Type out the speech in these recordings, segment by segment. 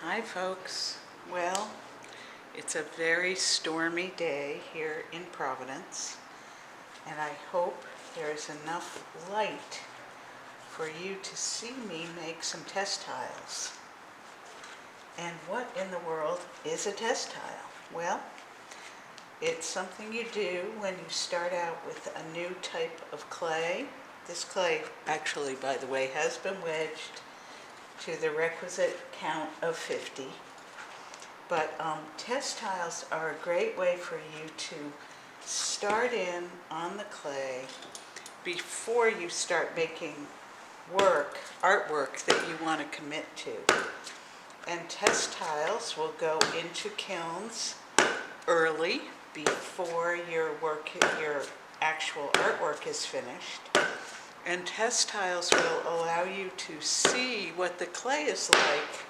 Hi folks. Well, it's a very stormy day here in Providence, and I hope there is enough light for you to see me make some test tiles. And what in the world is a test tile? Well, it's something you do when you start out with a new type of clay. This clay, actually, by the way, has been wedged to the requisite count of 50. But test tiles are a great way for you to start in on the clay before you start making artwork that you want to commit to. And test tiles will go into kilns early before your actual artwork is finished. And test tiles will allow you to see what the clay is like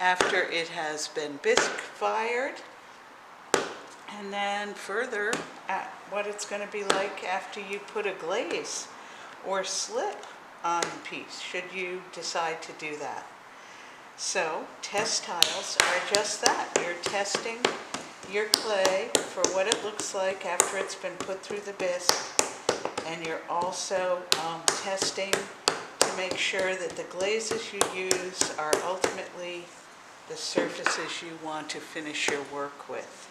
after it has been bisque fired, and then further at what it's going to be like after you put a glaze or slip on the piece, should you decide to do that. So test tiles are just that. You're testing your clay for what it looks like after it's been put through the bisque. And you're also testing to make sure that the glazes you use are ultimately the surfaces you want to finish your work with.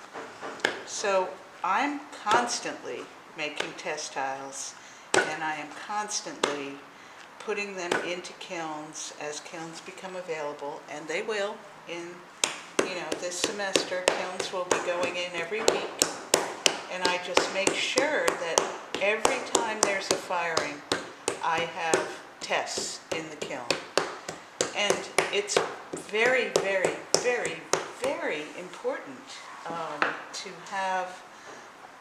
So I'm constantly making test tiles, and I am constantly putting them into kilns as kilns become available, and they will in this semester. Kilns will be going in every week, and I just make sure that every time there's a firing, I have tests in the kiln. And it's very, very, very, very important to have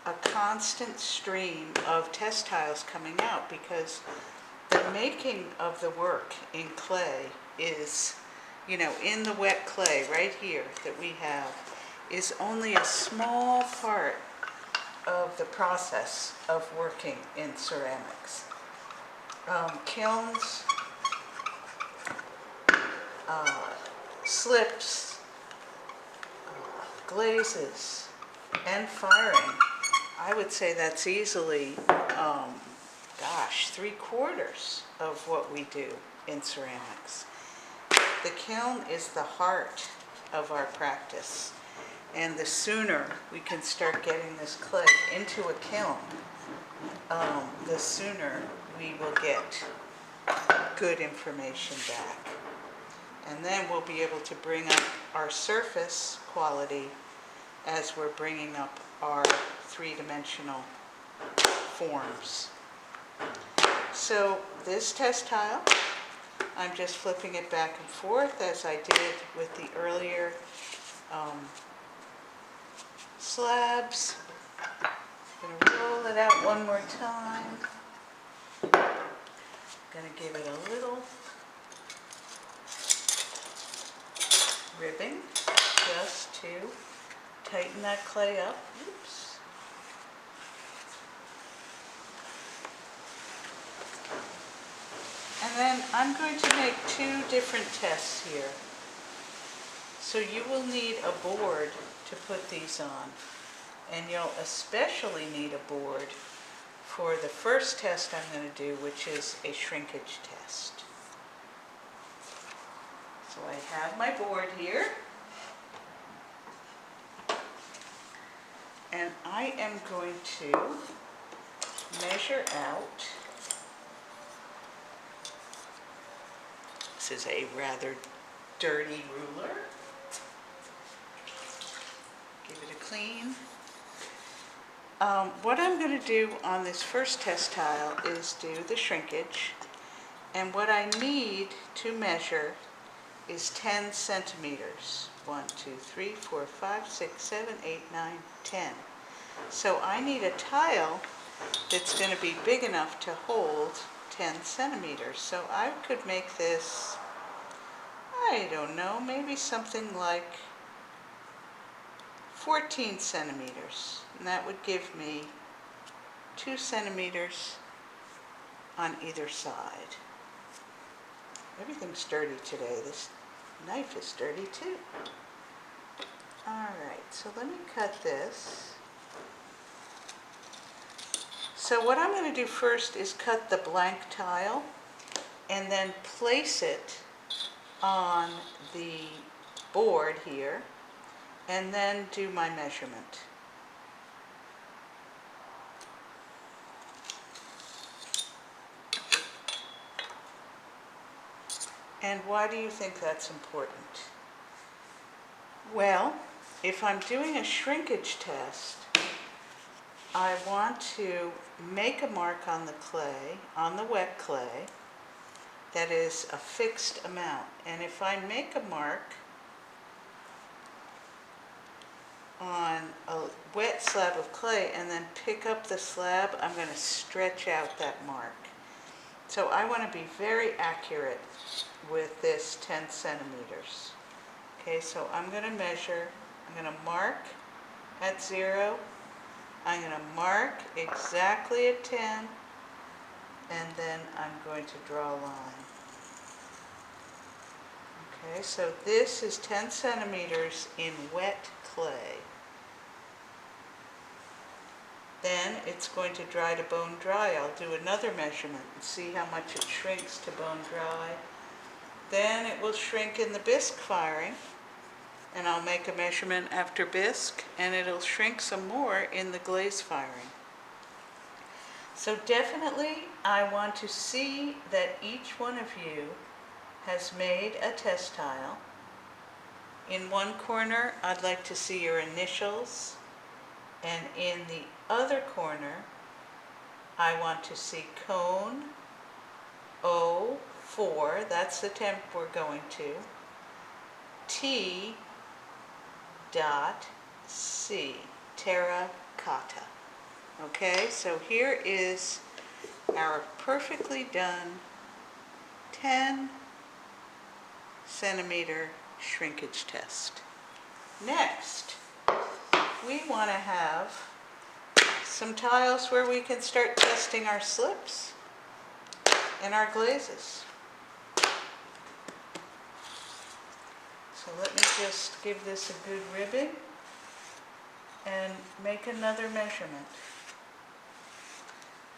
a constant stream of test tiles coming out, because the making of the work in clay is, in the wet clay right here that we have, is only a small part of the process of working in ceramics. Kilns, slips, glazes, and firing, I would say that's easily, 3/4 of what we do in ceramics. The kiln is the heart of our practice. And the sooner we can start getting this clay into a kiln, the sooner we will get good information back. And then we'll be able to bring up our surface quality as we're bringing up our three-dimensional forms. So this test tile, I'm just flipping it back and forth as I did with the earlier slabs. I'm going to roll it out one more time. Going to give it a little ribbing just to tighten that clay up. Oops. And then I'm going to make two different tests here. So you will need a board to put these on, and you'll especially need a board for the first test I'm going to do, which is a shrinkage test. So I have my board here, and I am going to measure out. This is a rather dirty ruler. Give it a clean. What I'm going to do on this first test tile is do the shrinkage, and what I need to measure is 10 centimeters. 1, 2, 3, 4, 5, 6, 7, 8, 9, 10. So I need a tile that's going to be big enough to hold 10 centimeters. So I could make this, I don't know, maybe something like 14 centimeters. And that would give me 2 centimeters on either side. Everything's dirty today. This knife is dirty too. Alright, so let me cut this. So what I'm going to do first is cut the blank tile and then place it on the board here and then do my measurement. And why do you think that's important? Well, if I'm doing a shrinkage test, I want to make a mark on the clay, on the wet clay, that is a fixed amount. And if I make a mark on a wet slab of clay and then pick up the slab, I'm going to stretch out that mark. So I want to be very accurate with this 10 centimeters. Okay, so I'm going to measure, I'm going to mark at 0, I'm going to mark exactly at 10, and then I'm going to draw a line. Okay, so this is 10 centimeters in wet clay. Then it's going to dry to bone dry. I'll do another measurement and see how much it shrinks to bone dry. Then it will shrink in the bisque firing, and I'll make a measurement after bisque, and it'll shrink some more in the glaze firing. So definitely I want to see that each one of you has made a test tile. In one corner, I'd like to see your initials, and in the other corner, I want to see cone O4, that's the temp we're going to, T dot C, terracotta. Okay, so here is our perfectly done 10 centimeter shrinkage test. Next, we want to have some tiles where we can start testing our slips and our glazes. So let me just give this a good ribbing and make another measurement.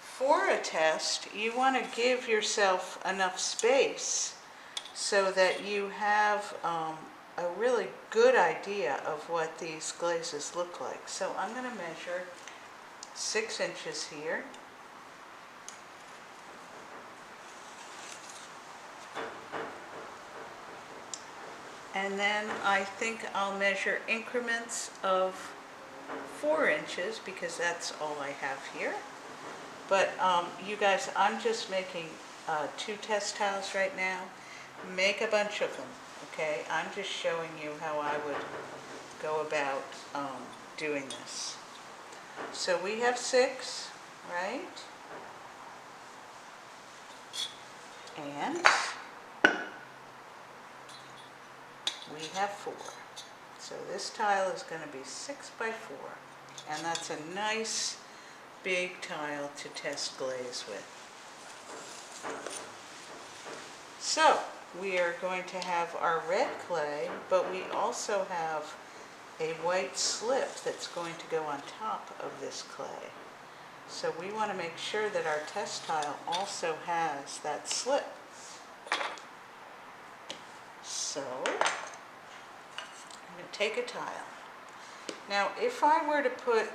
For a test, you want to give yourself enough space so that you have a really good idea of what these glazes look like. So I'm going to measure 6 inches here. And then I think I'll measure increments of 4 inches because that's all I have here. But you guys, I'm just making 2 test tiles right now. Make a bunch of them, okay? I'm just showing you how I would go about doing this. So we have 6, right? And we have 4. So this tile is going to be 6 by 4. And that's a nice big tile to test glaze with. So we are going to have our red clay, but we also have a white slip that's going to go on top of this clay. So we want to make sure that our test tile also has that slip. So I'm going to take a tile. Now if I were to put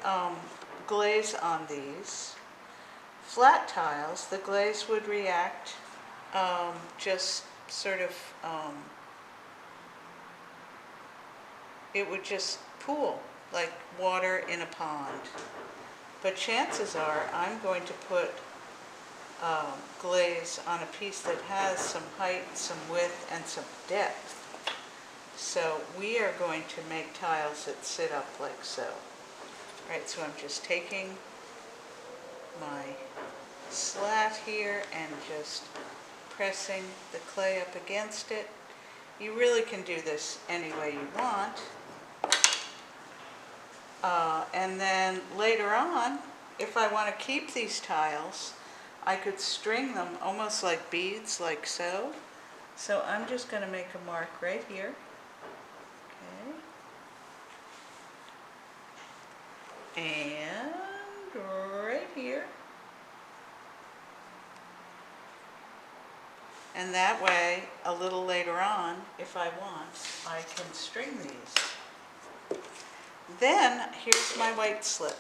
glaze on these flat tiles, the glaze would react just sort of, it would just pool like water in a pond. But chances are I'm going to put glaze on a piece that has some height, some width, and some depth. So we are going to make tiles that sit up like so. Right, so I'm just taking my slat here and just pressing the clay up against it. You really can do this any way you want. And then later on, if I want to keep these tiles, I could string them almost like beads, like so. So I'm just going to make a mark right here. Okay. And right here. And that way, a little later on, if I want, I can string these. Then, here's my white slip.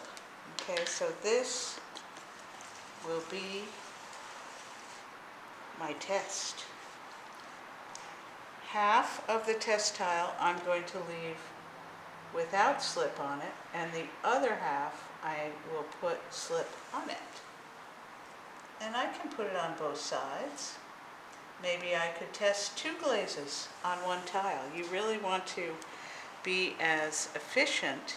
Okay, so this will be my test. Half of the test tile I'm going to leave without slip on it, and the other half I will put slip on it. And I can put it on both sides. Maybe I could test 2 glazes on one tile. You really want to be as efficient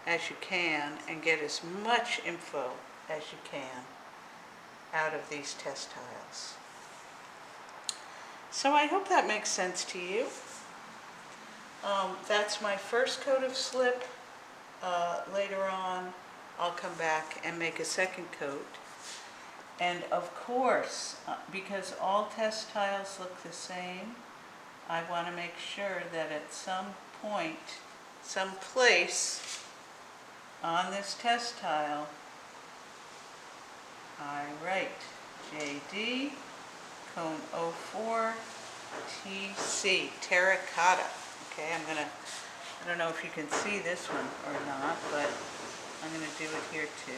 as you can and get as much info as you can out of these test tiles. So I hope that makes sense to you. That's my first coat of slip. Later on, I'll come back and make a second coat. And of course, because all test tiles look the same, I want to make sure that at some point, some place on this test tile, I write JD cone 04 TC terracotta. Okay, I don't know if you can see this one or not, but I'm gonna do it here too.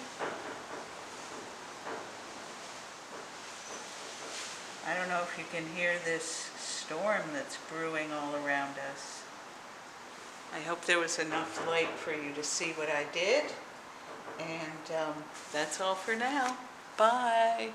I don't know if you can hear this storm that's brewing all around us. I hope there was enough light for you to see what I did. And that's all for now. Bye.